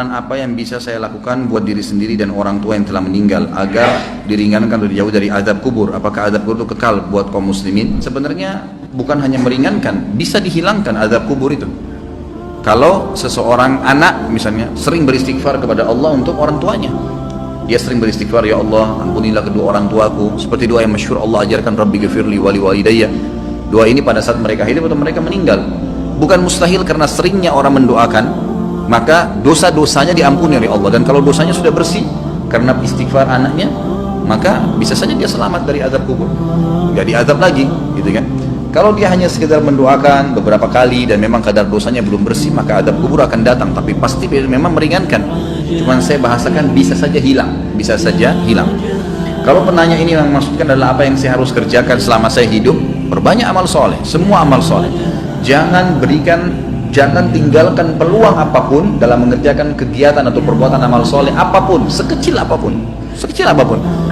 amalan apa yang bisa saya lakukan buat diri sendiri dan orang tua yang telah meninggal agar diringankan atau dijauh dari azab kubur? Apakah azab kubur itu kekal buat kaum muslimin? Sebenarnya bukan hanya meringankan, bisa dihilangkan azab kubur itu. Kalau seseorang anak misalnya sering beristighfar kepada Allah untuk orang tuanya, dia sering beristighfar, ya Allah ampunilah kedua orang tuaku, seperti doa yang masyhur Allah ajarkan, Rabbi ghafirli wali walidayya. Doa ini pada saat mereka hidup atau mereka meninggal. Bukan mustahil karena seringnya orang mendoakan, maka dosa-dosanya diampuni oleh Allah. Dan kalau dosanya sudah bersih karena istighfar anaknya, maka bisa saja dia selamat dari azab kubur, nggak diazab lagi, gitu kan. Kalau dia hanya sekedar mendoakan beberapa kali dan memang kadar dosanya belum bersih, maka azab kubur akan datang, tapi pasti memang meringankan. Cuman saya bahasakan bisa saja hilang, bisa saja hilang. Kalau penanya ini yang maksudkan adalah apa yang saya harus kerjakan selama saya hidup, perbanyak amal soleh, semua amal soleh. Jangan tinggalkan peluang apapun dalam mengerjakan kegiatan atau perbuatan amal soleh apapun, sekecil apapun,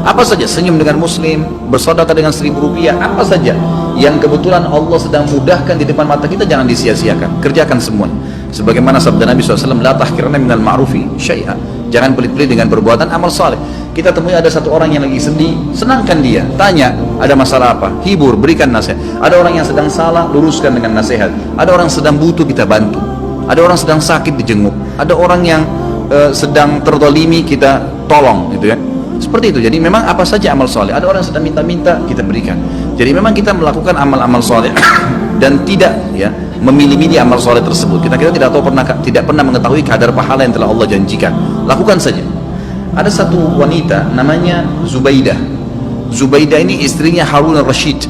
apa saja. Senyum dengan muslim, bersedekah dengan 1.000 rupiah, apa saja yang kebetulan Allah sedang mudahkan di depan mata kita, jangan disia-siakan, kerjakan semuanya. Sebagaimana sabda Nabi SAW, la tahkiranna minal ma'rufi syai'a, jangan pelit-pelit dengan perbuatan amal soleh. Kita temui ada satu orang yang lagi sedih, senangkan dia, tanya ada masalah apa, hibur, berikan nasihat. Ada orang yang sedang salah, luruskan dengan nasihat. Ada orang sedang butuh, kita bantu. Ada orang sedang sakit, dijenguk. Ada orang yang sedang terzalimi, kita tolong, gitu kan. Seperti itu. Jadi memang apa saja amal soleh. Ada orang yang sedang minta-minta, kita berikan. Jadi memang kita melakukan amal-amal soleh dan tidak ya memilih-milih amal soleh tersebut. Kita tidak pernah mengetahui kadar pahala yang telah Allah janjikan. Lakukan saja. Ada satu wanita namanya Zubaidah. Zubaidah ini istrinya Harun al-Rashid.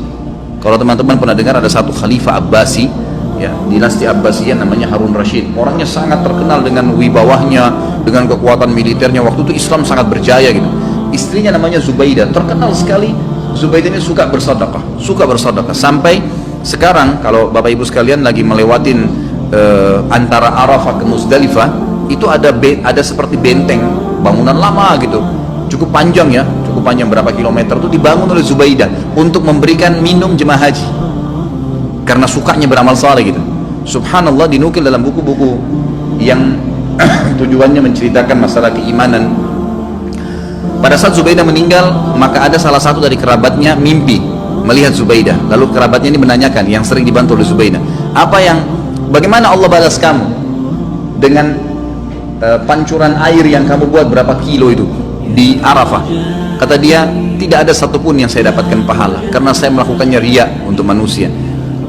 Kalau teman-teman pernah dengar ada satu khalifah Abbasi, ya, dinasti Abbasiyah namanya Harun Rashid. Orangnya sangat terkenal dengan wibawahnya, dengan kekuatan militernya. Waktu itu Islam sangat berjaya gitu. Istrinya namanya Zubaidah, terkenal sekali. Zubaidah ini suka bersedekah sampai sekarang kalau Bapak Ibu sekalian lagi melewatin antara Arafah ke Muzdalifah, itu ada seperti benteng, bangunan lama gitu, cukup panjang berapa kilometer, itu dibangun oleh Zubaidah untuk memberikan minum jemaah haji karena sukanya beramal saleh gitu. Subhanallah, dinukil dalam buku-buku yang tujuannya menceritakan masalah keimanan. Pada saat Zubaidah meninggal, maka ada salah satu dari kerabatnya mimpi melihat Zubaidah. Lalu kerabatnya ini menanyakan, yang sering dibantu oleh Zubaidah, bagaimana Allah balas kamu dengan pancuran air yang kamu buat berapa kilo itu di Arafah? Kata dia, tidak ada satupun yang saya dapatkan pahala karena saya melakukannya riya untuk manusia.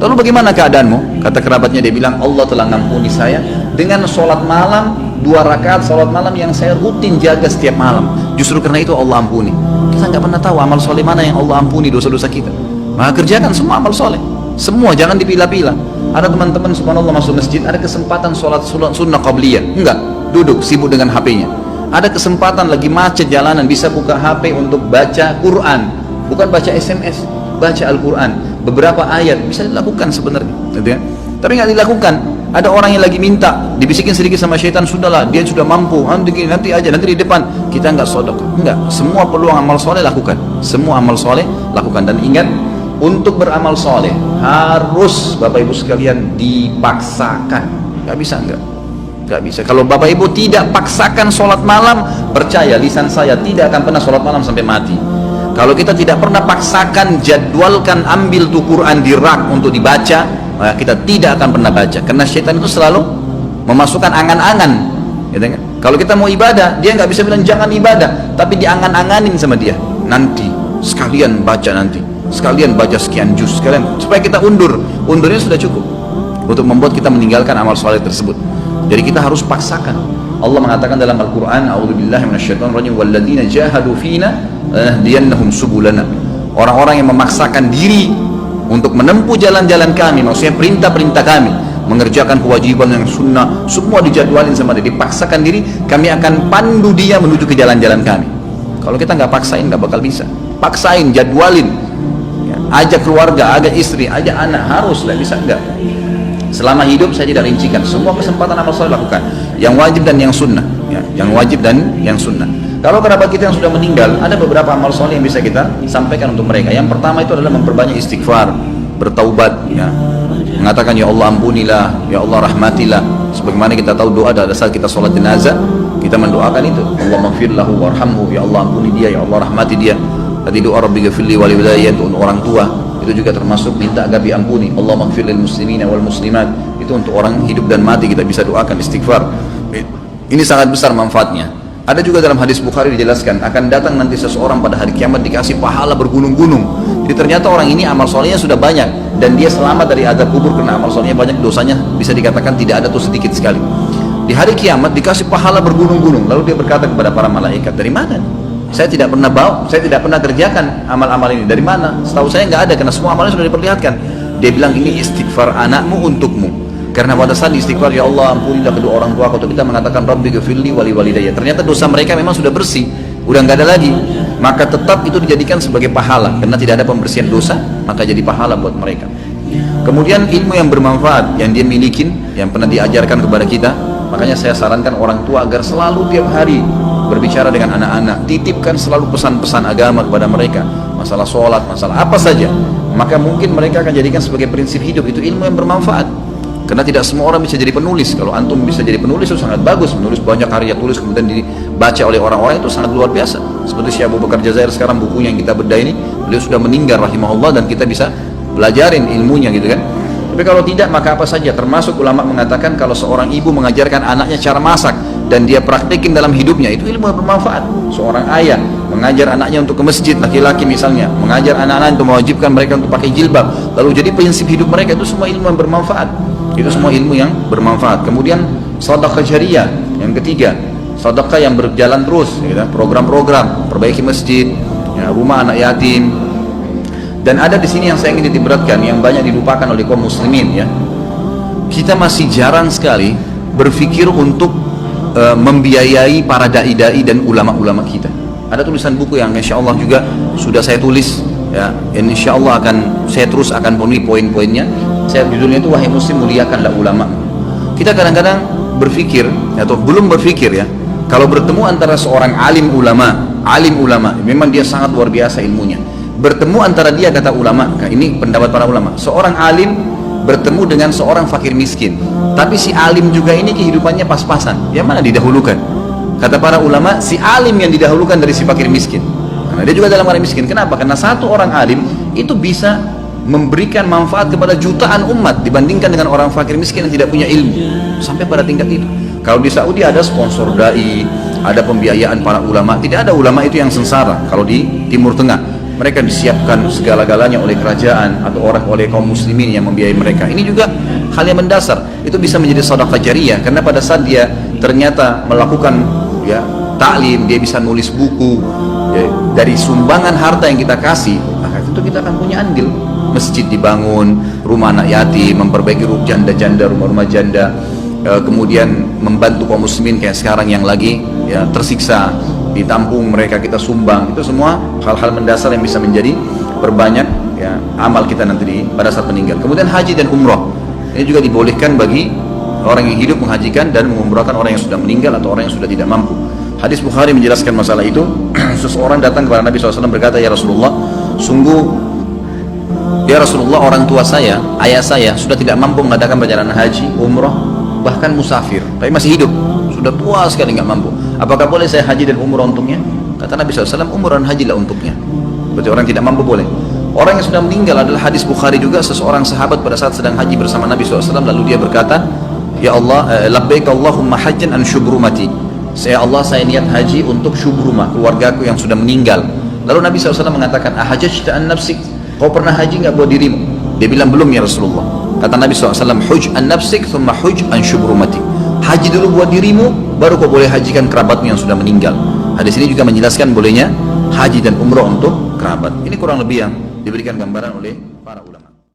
Lalu bagaimana keadaanmu? Kata kerabatnya, dia bilang, Allah telah mengampuni saya dengan sholat malam, 2 rakaat sholat malam yang saya rutin jaga setiap malam. Justru karena itu Allah ampuni. Kita nggak pernah tahu amal soleh mana yang Allah ampuni dosa-dosa kita. Maka kerjakan semua amal soleh, semua, jangan dipilah-pilah. Ada teman-teman subhanallah masuk masjid, ada kesempatan sholat sunnah qabliyah, enggak, duduk sibuk dengan HP-nya. Ada kesempatan lagi macet jalanan, bisa buka HP untuk baca Quran, bukan baca SMS, baca Al-Quran. Beberapa ayat bisa dilakukan sebenarnya, gitu ya. Tapi nggak dilakukan. Ada orang yang lagi minta, dibisikin sedikit sama syaitan, sudahlah, dia sudah mampu, nanti di depan. Kita nggak sedekah, enggak. Semua peluang amal soleh lakukan, semua amal soleh lakukan. Dan ingat, untuk beramal soleh harus Bapak Ibu sekalian dipaksakan. Nggak bisa, nggak bisa. Kalau Bapak Ibu tidak paksakan sholat malam, percaya lisan saya tidak akan pernah sholat malam sampai mati. Kalau kita tidak pernah paksakan, jadwalkan, ambil tuh Quran di rak untuk dibaca, maka kita tidak akan pernah baca. Karena syaitan itu selalu memasukkan angan-angan, gitu kan? Kalau kita mau ibadah, dia nggak bisa bilang jangan ibadah, tapi diangan-anganin sama dia. Nanti sekalian baca, sekalian baca sekian juz, sekalian, supaya kita undurnya sudah cukup untuk membuat kita meninggalkan amal soleh tersebut. Jadi kita harus paksakan. Allah mengatakan dalam Al-Quran, a'udzubillahi minasyaitonirrajim, walladzina jahadu fina lanahdiyannahum subulana. Orang-orang yang memaksakan diri untuk menempuh jalan-jalan kami, maksudnya perintah-perintah kami, mengerjakan kewajiban yang sunnah, semua dijadwalin sama dia, dipaksakan diri, kami akan pandu dia menuju ke jalan-jalan kami. Kalau kita nggak paksain, nggak bakal bisa. Paksain, jadwalin, ya, ajak keluarga, ajak istri, ajak anak, harus lah, bisa enggak? Selama hidup saya tidak rincikan, semua kesempatan amal soleh lakukan, yang wajib dan yang sunnah, ya, yang wajib dan yang sunnah. Kalau kerabat kita yang sudah meninggal, ada beberapa amal soleh yang bisa kita sampaikan untuk mereka. Yang pertama itu adalah memperbanyak istighfar, bertaubat, ya, mengatakan ya Allah ampunilah, ya Allah rahmatilah. Sebagaimana kita tahu doa pada saat kita sholat jenazah, kita mendoakan itu, Allahumma ighfir lahu warhamhu, ya Allah ampuni dia, ya Allah rahmati dia. Tadi doa Rabbi ghfirli wali walidayya untuk orang tua, itu juga termasuk minta agar diampuni. Allahumma ighfir lil muslimina wal muslimat, itu untuk orang hidup dan mati kita bisa doakan istighfar. Ini sangat besar manfaatnya. Ada juga dalam hadis Bukhari dijelaskan akan datang nanti seseorang pada hari kiamat dikasih pahala bergunung-gunung. Jadi ternyata orang ini amal solehnya sudah banyak dan dia selamat dari azab kubur karena amal solehnya banyak, dosanya bisa dikatakan tidak ada tuh sedikit sekali. Di hari kiamat dikasih pahala bergunung-gunung. Lalu dia berkata kepada para malaikat, dari mana? Saya tidak pernah kerjakan amal-amal ini. Dari mana? Setahu saya nggak ada karena semua amalnya sudah diperlihatkan. Dia bilang ini istighfar anakmu untukmu. Karena pada saat istighfar, ya Allah ampunilah kedua orang tua aku, kita mengatakan Rabbi ghfirli wali walidayya, ternyata dosa mereka memang sudah bersih, udah nggak ada lagi, maka tetap itu dijadikan sebagai pahala karena tidak ada pembersihan dosa, maka jadi pahala buat mereka. Kemudian ilmu yang bermanfaat yang dia miliki, yang pernah diajarkan kepada kita, makanya saya sarankan orang tua agar selalu tiap hari berbicara dengan anak-anak, titipkan selalu pesan-pesan agama kepada mereka, masalah sholat, masalah apa saja, maka mungkin mereka akan jadikan sebagai prinsip hidup. Itu ilmu yang bermanfaat. Karena tidak semua orang bisa jadi penulis. Kalau antum bisa jadi penulis itu sangat bagus, menulis banyak karya tulis kemudian dibaca oleh orang-orang, itu sangat luar biasa. Seperti Syekh Abu Bakar Jazair sekarang, bukunya yang kita bedah ini, beliau sudah meninggal rahimahullah dan kita bisa belajarin ilmunya gitu kan. Tapi kalau tidak, maka apa saja, termasuk ulama mengatakan kalau seorang ibu mengajarkan anaknya cara masak dan dia praktekin dalam hidupnya, itu ilmu yang bermanfaat. Seorang ayah mengajar anaknya untuk ke masjid, laki-laki misalnya mengajar anak-anak untuk mewajibkan mereka untuk pakai jilbab, lalu jadi prinsip hidup mereka, itu semua ilmu yang bermanfaat. Itu semua ilmu yang bermanfaat. Kemudian sedekah jariyah yang ketiga, sedekah yang berjalan terus, ya, program-program perbaiki masjid, ya, rumah anak yatim. Dan ada di sini yang saya ingin ditiberatkan, yang banyak dilupakan oleh kaum muslimin, ya. Kita masih jarang sekali berpikir untuk membiayai para dai-dai dan ulama-ulama kita. Ada tulisan buku yang insya Allah juga sudah saya tulis, ya, insya Allah saya terus akan penuhi poin-poinnya. Saya judulnya itu wahai muslim muliakanlah ulama. Kita kadang-kadang berpikir atau belum berpikir, ya, kalau bertemu antara seorang alim ulama memang dia sangat luar biasa ilmunya. Bertemu antara dia, kata ulama, ini pendapat para ulama, seorang alim bertemu dengan seorang fakir miskin, tapi si alim juga ini kehidupannya pas-pasan, yang mana didahulukan? Kata para ulama, si alim yang didahulukan dari si fakir miskin, karena dia juga dalam keadaan miskin. Kenapa? Karena satu orang alim itu bisa memberikan manfaat kepada jutaan umat dibandingkan dengan orang fakir miskin yang tidak punya ilmu, sampai pada tingkat itu. Kalau di Saudi ada sponsor dai, ada pembiayaan para ulama. Tidak ada ulama itu yang sengsara. Kalau di Timur Tengah mereka disiapkan segala-galanya oleh kerajaan atau oleh kaum muslimin yang membiayai mereka. Ini juga hal yang mendasar. Itu bisa menjadi sedekah jariyah karena pada saat dia ternyata melakukan, ya, taklim, dia bisa nulis buku, ya, dari sumbangan harta yang kita kasih, maka itu kita akan punya andil. Masjid dibangun, rumah anak yatim, memperbaiki janda-janda, rumah-rumah janda, kemudian membantu kaum muslimin kayak sekarang yang lagi, ya, tersiksa, ditampung mereka, kita sumbang. Itu semua hal-hal mendasar yang bisa menjadi berbanyak, ya, amal kita nanti pada saat meninggal. Kemudian haji dan umrah ini juga dibolehkan bagi orang yang hidup menghajikan dan mengumrahkan orang yang sudah meninggal atau orang yang sudah tidak mampu. Hadis Bukhari menjelaskan masalah itu. Seseorang datang kepada Nabi SAW berkata, ya Rasulullah, sungguh ya Rasulullah, orang tua saya, ayah saya sudah tidak mampu mengadakan perjalanan haji, umrah, bahkan musafir, tapi masih hidup, sudah tua sekali nggak mampu. Apakah boleh saya haji dan umrah untuknya? Kata Nabi SAW, umrah dan hajilah untuknya. Berarti orang tidak mampu boleh. Orang yang sudah meninggal adalah hadis Bukhari juga, seseorang sahabat pada saat sedang haji bersama Nabi SAW, lalu dia berkata, ya Allah, labbaik Allahumma hajjan an syubrumati. Ya Allah, saya niat haji untuk syubrumah, keluargaku yang sudah meninggal. Lalu Nabi SAW mengatakan, ahajjta an nafsik, kau pernah haji nggak buat dirimu? Dia bilang belum ya Rasulullah. Kata Nabi SAW, huj an nafsik thumma huj an syubrumati. Haji dulu buat dirimu, baru kau boleh hajikan kerabatmu yang sudah meninggal. Hadis ini juga menjelaskan bolehnya haji dan umrah untuk kerabat. Ini kurang lebih yang diberikan gambaran oleh para ulama.